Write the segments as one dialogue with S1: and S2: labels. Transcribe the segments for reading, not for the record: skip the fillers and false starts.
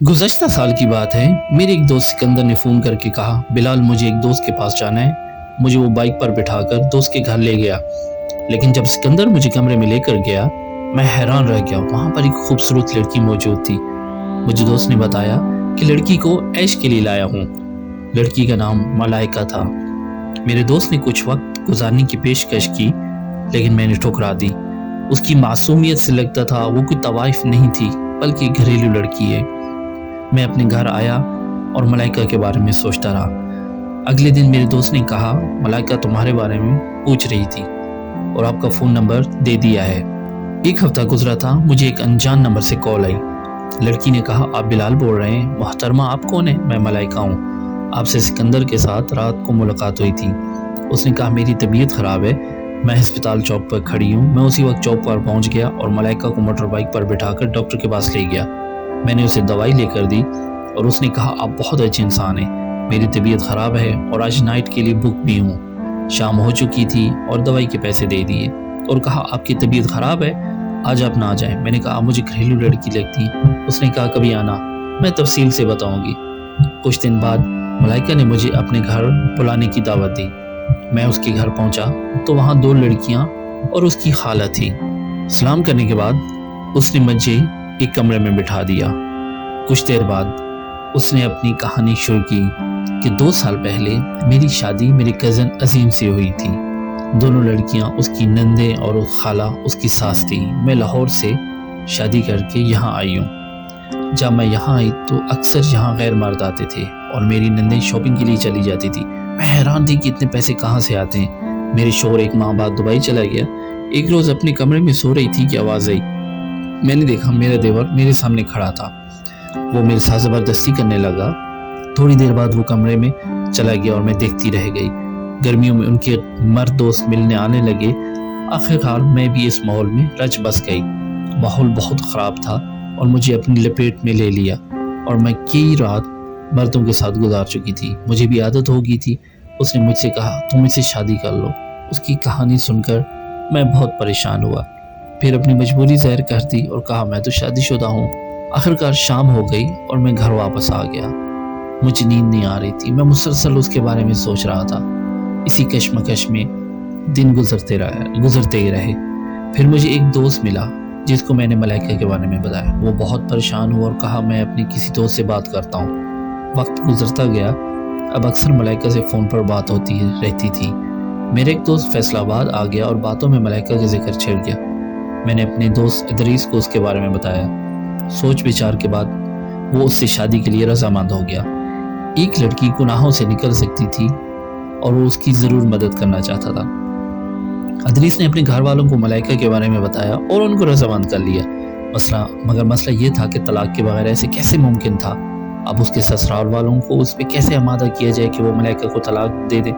S1: गुज़श्ता साल की बात है। मेरे एक दोस्त सिकंदर ने फ़ोन करके कहा, बिलाल मुझे एक दोस्त के पास जाना है। मुझे वो बाइक पर बिठाकर दोस्त के घर ले गया। लेकिन जब सिकंदर मुझे कमरे में लेकर गया, मैं हैरान रह गया। वहाँ पर एक खूबसूरत लड़की मौजूद थी। मुझे दोस्त ने बताया कि लड़की को ऐश के लिए लाया हूँ। लड़की का नाम मलाइका था। मेरे दोस्त ने कुछ वक्त गुजारने की पेशकश की, लेकिन मैंने ठुकरा दी। उसकी मासूमियत से लगता था वो कोई तवाइफ नहीं थी, बल्कि घरेलू लड़की है। मैं अपने घर आया और मलाइका के बारे में सोचता रहा। अगले दिन मेरे दोस्त ने कहा, मलाइका तुम्हारे बारे में पूछ रही थी और आपका फ़ोन नंबर दे दिया है। एक हफ्ता गुजरा था, मुझे एक अनजान नंबर से कॉल आई। लड़की ने कहा, आप बिलाल बोल रहे हैं? मोहतरमा आप कौन है? मैं मलाइका हूँ। आपसे सिकंदर के साथ रात को मुलाकात हुई थी। उसने कहा, मेरी तबीयत ख़राब है, मैं अस्पताल चौक पर खड़ी हूँ। मैं उसी वक्त चौक पर पहुँच गया और मलाइका को मोटर बाइक पर बिठाकर डॉक्टर के पास ले गया। मैंने उसे दवाई लेकर दी और उसने कहा, आप बहुत अच्छे इंसान हैं। मेरी तबीयत ख़राब है और आज नाइट के लिए बुक भी हूँ। शाम हो चुकी थी और दवाई के पैसे दे दिए और कहा, आपकी तबीयत ख़राब है, आज आप ना आ जाएं। मैंने कहा, मुझे घरेलू लड़की लगती। उसने कहा, कभी आना, मैं तफसील से बताऊंगी। कुछ दिन बाद मलाइका ने मुझे अपने घर बुलाने की दावत दी। मैं उसके घर पहुंचा तो वहाँ 2 लड़कियाँ और उसकी खाला थी। सलाम करने के बाद उसने मुझे एक कमरे में बिठा दिया। कुछ देर बाद उसने अपनी कहानी शुरू की कि 2 साल पहले मेरी शादी मेरे कज़न अजीम से हुई थी। दोनों लड़कियां उसकी नंदे और खाला उसकी सास थी। मैं लाहौर से शादी करके यहाँ आई हूँ। जब मैं यहाँ आई तो अक्सर यहाँ गैर मर्द आते थे और मेरी नंदे शॉपिंग के लिए चली जाती थी। मैं हैरान थी कि इतने पैसे कहाँ से आते हैं। मेरे शोहर एक माह बाद दुबई चला गया। एक रोज़ अपने कमरे में सो रही थी कि आवाज़ आई। मैंने देखा मेरा देवर मेरे सामने खड़ा था। वो मेरे साथ ज़बरदस्ती करने लगा। थोड़ी देर बाद वो कमरे में चला गया और मैं देखती रह गई। गर्मियों में उनके मर्द दोस्त मिलने आने लगे। आखिरकार मैं भी इस माहौल में रच बस गई। माहौल बहुत ख़राब था और मुझे अपनी लपेट में ले लिया और मैं कई रात मर्दों के साथ गुजार चुकी थी। मुझे भी आदत हो गई थी। उसने मुझसे कहा, तुम इससे शादी कर लो। उसकी कहानी सुनकर मैं बहुत परेशान हुआ। फिर अपनी मजबूरी ज़ाहिर कर दी और कहा, मैं तो शादीशुदा हूँ। आखिरकार शाम हो गई और मैं घर वापस आ गया। मुझे नींद नहीं आ रही थी। मैं मुसलसल उसके बारे में सोच रहा था। इसी कश्मकश में दिन गुजरते ही रहे। फिर मुझे एक दोस्त मिला जिसको मैंने मलाइका के बारे में बताया। वो बहुत परेशान हुआ और कहा, मैं अपने किसी दोस्त से बात करता हूँ। वक्त गुजरता गया। अब अक्सर मलाइका से फ़ोन पर बात होती रहती थी। मेरे एक दोस्त फैसलाबाद आ गया और बातों में मलाइका का जिक्र छिड़ गया। मैंने अपने दोस्त इदरीस को उसके बारे में बताया। सोच विचार के बाद वो उससे शादी के लिए रजामंद हो गया। एक लड़की गुनाहों से निकल सकती थी और वो उसकी ज़रूर मदद करना चाहता था। इदरीस ने अपने घर वालों को मलाइका के बारे में बताया और उनको रजामंद कर लिया। मगर मसला ये था कि तलाक के बगैर ऐसे कैसे मुमकिन था। अब उसके ससुराल वालों को उस पर कैसे आमादा किया जाए कि वो मलाइका को तलाक दे दे।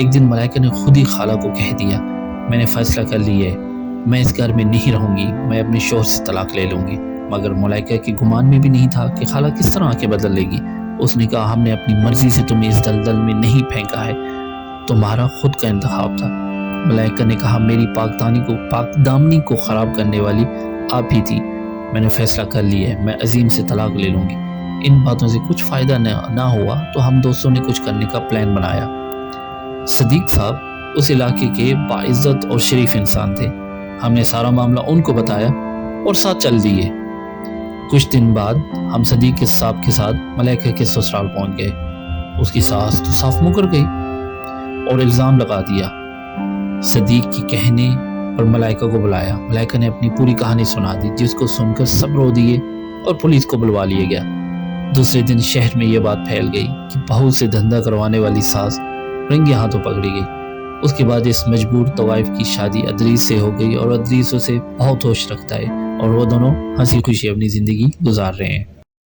S1: एक दिन मलाइका ने खुद ही खाला को कह दिया, मैंने फैसला कर लिया है, मैं इस घर में नहीं रहूँगी, मैं अपने शौहर से तलाक ले लूँगी। मगर मलाइका के गुमान में भी नहीं था कि खाला किस तरह आके बदल लेगी। उसने कहा, हमने अपनी मर्जी से तुम्हें इस दलदल में नहीं फेंका है, तुम्हारा खुद का इंतखाब था। मलाइका ने कहा, मेरी पाकदामनी को ख़राब करने वाली आप ही थी। मैंने फ़ैसला कर लिया है, मैं अजीम से तलाक ले लूँगी। इन बातों से कुछ फ़ायदा ना हुआ तो हम दोस्तों ने कुछ करने का प्लान बनाया। सदीक साहब उस इलाके के बाइज़्ज़त और शरीफ इंसान थे। हमने सारा मामला उनको बताया और साथ चल दिए। कुछ दिन बाद हम सदीक साहब के साथ मलाइका के ससुराल पहुंच गए। उसकी सास तो साफ मुकर गई और इल्ज़ाम लगा दिया। सदीक के कहने पर मलाइका को बुलाया। मलाइका ने अपनी पूरी कहानी सुना दी, जिसको सुनकर सब रो दिए और पुलिस को बुलवा लिया गया। दूसरे दिन शहर में यह बात फैल गई कि बहू से धंधा करवाने वाली सास रंगे हाथों पकड़ी गई। उसके बाद इस मजबूर तवाइफ की शादी इदरीस से हो गई और इदरीस उसे बहुत होश रखता है और वो दोनों हंसी खुशी अपनी ज़िंदगी गुजार रहे हैं।